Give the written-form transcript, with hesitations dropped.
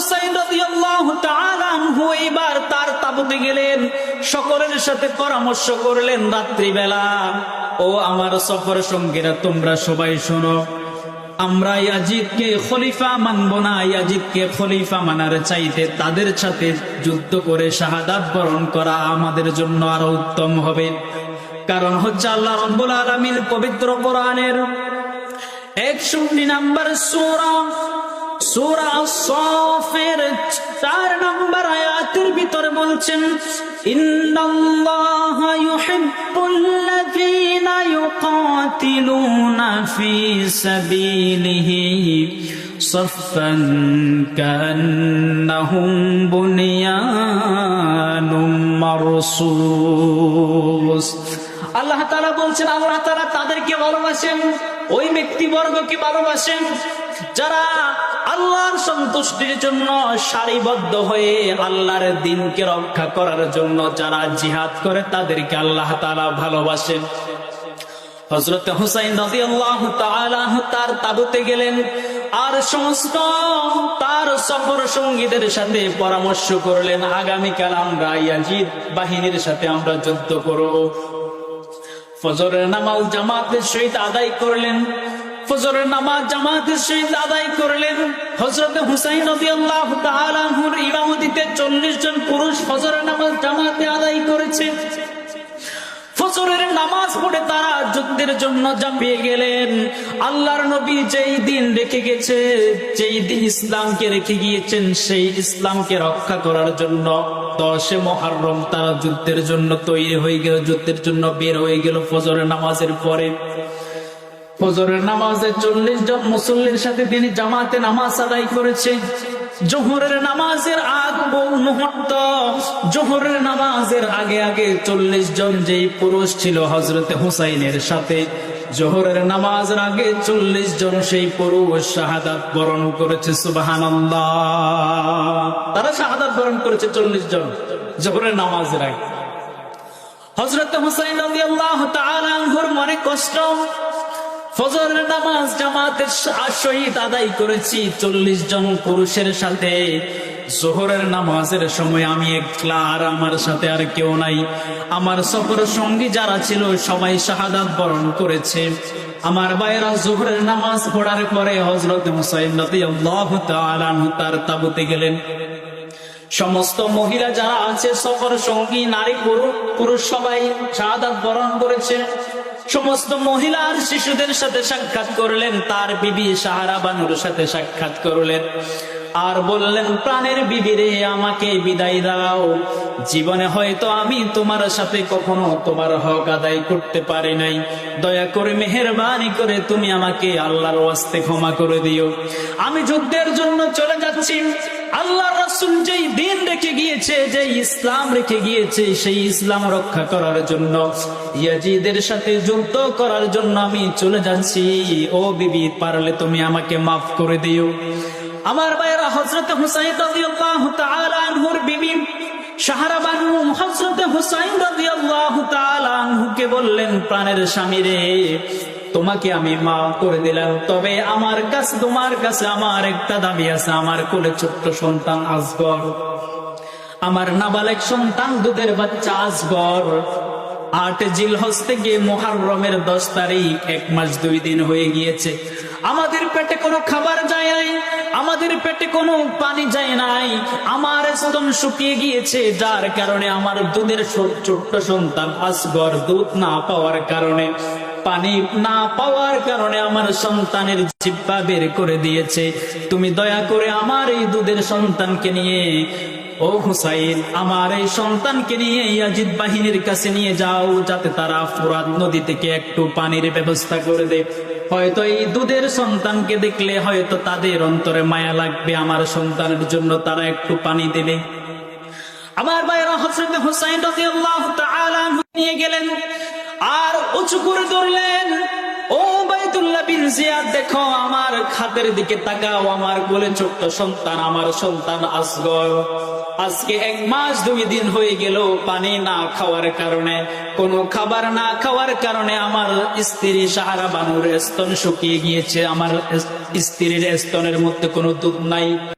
হুসাইন রাদিয়াল্লাহু তাআলা আনহু এবার তার তাবুতে গেলেন, সকলের সাথে পরামর্শ করলেন রাত্রিবেলা, ও আমার সফর সঙ্গীরা তোমরা সবাই শোনো, আমরা ইয়াজিদকে খলিফা মানব না, ইয়াজিদকে খলিফা মানার চাইতে তাদের সাথে যুদ্ধ করে শাহাদাত বরণ করা আমাদের জন্য আরো উত্তম হবে। কারণ হচ্ছে আল্লাহ রাব্বুল আলামিন পবিত্র কোরআনের 61 নম্বর সূরা আস-সাফের 4 নম্বর আয়াতের ভিতরে বলছেন, ইন্নাল্লাহা ইউহিব্বুল্লাযীনা ইউকাতিলুনা ফী সাবিলিহি সাফফান কান্নাহুম বুনিয়ানুম মারসুস। আল্লাহ তাআলা বলছেন, আল্লাহ তাআলা তাদেরকে ভালোবাসেন, ওই ব্যক্তিবর্গকে ভালোবাসেন যারা আল্লাহর সন্তুষ্টির জন্য সারিবদ্ধ হয়ে আল্লাহর দ্বীনকে রক্ষা করার জন্য যারা জিহাদ করে তাদেরকে আল্লাহ তাআলা ভালোবাসেন। হযরত হুসাইন রাদিয়াল্লাহু তাআলা তার তাবুতে গেলেন আর সমস্ত তার সফর সঙ্গীদের সাথে পরামর্শ করলেন, আগামীকাল আমরা ইয়াজিদ বাহিনীর সাথে আমরা যুদ্ধ করব। ফজরের নামাজ জামাতের সহিত আদায় করলেন, ফজরের নামাজ জামাতের সহিত আদায় করলেন। হযরত হুসাইন রাদিয়াল্লাহু তাআলা আনহুর ইমামতিতে 40 জন পুরুষ ফজরের নামাজ জামাতে আদায় করেছে। ফজরের নামাজ পড়ে তারা যুদ্ধের জন্য ঝাঁপিয়ে গেলেন। আল্লাহর নবী যেই দিন রেখে গেছে, যেই দিন ইসলামকে রেখে গিয়েছেন, সেই ইসলামকে রক্ষা করার জন্য 10 মুহররম তারা যুদ্ধের জন্য তৈরি হয়ে গেল, যুদ্ধের জন্য বের হয়ে গেল। ফজরের নামাজের পরে ফজরের নামাজে 40 জন মুসল্লির সাথে তিনি জামাতে নামাজ আদায় করেছে। জোহরের নামাজের আগ মুহূর্ত, জোহরের নামাজের আগে আগে 40 জন যেই পুরুষ ছিল হযরতে হুসাইনের সাথে, জোহরের নামাজের আগে 40 জন সেই পুরুষ শাহাদাত বরণ করেছে। সুবহানাল্লাহ, তারা শাহাদাত বরণ করেছে 40 জন জোহরের নামাজের আগে। হযরত হুসাইন রাদিয়াল্লাহু তাআলা আনহুর মনে কষ্ট, ফজরের নামাজ জামাতের সহিত আদায় করেছি 40 জন পুরুষের সাথে, যোহরের নামাজের সময় আমি একলা আর আমার সাথে আর কেউ নাই। আমার সফর সঙ্গী যারা ছিল সবাই শাহাদাত বরণ করেছে। আমার ভাইয়েরা, যোহরের নামাজ পড়ার পরে হযরত হুসাইন রাদিয়াল্লাহু তাআলা আনহু তার তাবুতে গেলেন। সমস্ত মহিলা যারা আছে, সফর সঙ্গী নারী পুরুষ সবাই শাহাদাত বরণ করেছে। সমস্ত মহিলা আর শিশুদের সাথে সাক্ষাৎ করলেন, তার বিবি সাহারা বানুর সাথে সাক্ষাৎ করলেন আর বললেন, প্রাণের বিবি রে, আমাকে বিদায় দাও। জীবনে হয়তো আমি তোমার সাথে কখনো তোমার হক আদায় করতে পারি নাই, দয়া করে মেহেরবানি করে তুমি আমাকে আল্লাহর ওয়াস্তে ক্ষমা করে দিও। আমি যুদ্ধের জন্য চলে যাচ্ছি। আল্লাহর রাসূল যেই দিন রেখে গিয়েছে, যেই ইসলাম রেখে গিয়েছে, সেই ইসলাম রক্ষা করার জন্য, ইয়াজিদের সাথে যুদ্ধ করার জন্য আমি চলে যাচ্ছি। ও বিবি, পারলে তুমি আমাকে মাফ করে দিও। আমার ভাইয়েরা, হযরত হুসাইন রাদিয়াল্লাহু তাআলা আনহুর বিবি সাহারা বানু হযরত হুসাইন রাদিয়াল্লাহু তাআলা আনহুকে বললেন, প্রাণের স্বামী রে, তোমাকে আমি মাফ করে দিলাম, তবে আমার কাছে, তোমার কাছে আমার একটা দাবি আছে। আমার কোলে ছোট্ট সন্তান আসগর, আমার নাবালেগ সন্তান, দুধের বাচ্চা আসগর, 8 জিলহজ থেকে মুহররমের 10 তারিখ, 1 মাস 2 দিন হয়ে গিয়েছে। আমাদের পেটে কোনো খাবার যায় নাই, আমাদের পেটে কোনো পানি যায় নাই, আমার স্তন শুকিয়ে গিয়েছে, যার কারণে আমার দুধের ছোট্ট সন্তান আসগর দুধ না পাওয়ার কারণে, পানি না পাওয়ার কারণে আমার সন্তানের জিহ্বা বের করে দিয়েছে। তুমি দয়া করে আমার এই দুধের সন্তানকে নিয়ে, ও হুসাইন, আমার এই সন্তানকে নিয়ে ইয়াজিদ বাহিনীর কাছে নিয়ে যাও, যাতে তারা ফুরাত নদী থেকে একটু পানির ব্যবস্থা করে দেয়। হয়তো এই দুধের সন্তানকে দেখলে হয়তো তাদের অন্তরে মায়া লাগবে, আমার সন্তানের জন্য তারা একটু পানি দেবে। আমার ভাইয়েরা, হযরত হুসাইন রাদিয়াল্লাহু তাআলা আনহু নিয়ে গেলেন আর উঁচু করে ধরলেন, ও বাইতুল্লাহ বিন জিয়াদ, দেখো আমার খাতের দিকে তাকাও, আমার কোলে ছোট্ট সন্তান, আমার সন্তান আসগর, আজকে 1 মাস 2 দিন হয়ে গেল পানি না খাওয়ার কারণে, কোনো খাবার না খাওয়ার কারণে আমার স্ত্রী সাহারা বানুর স্তন শুকিয়ে গিয়েছে, আমার স্ত্রীর স্তনের মধ্যে কোনো দুধ নাই।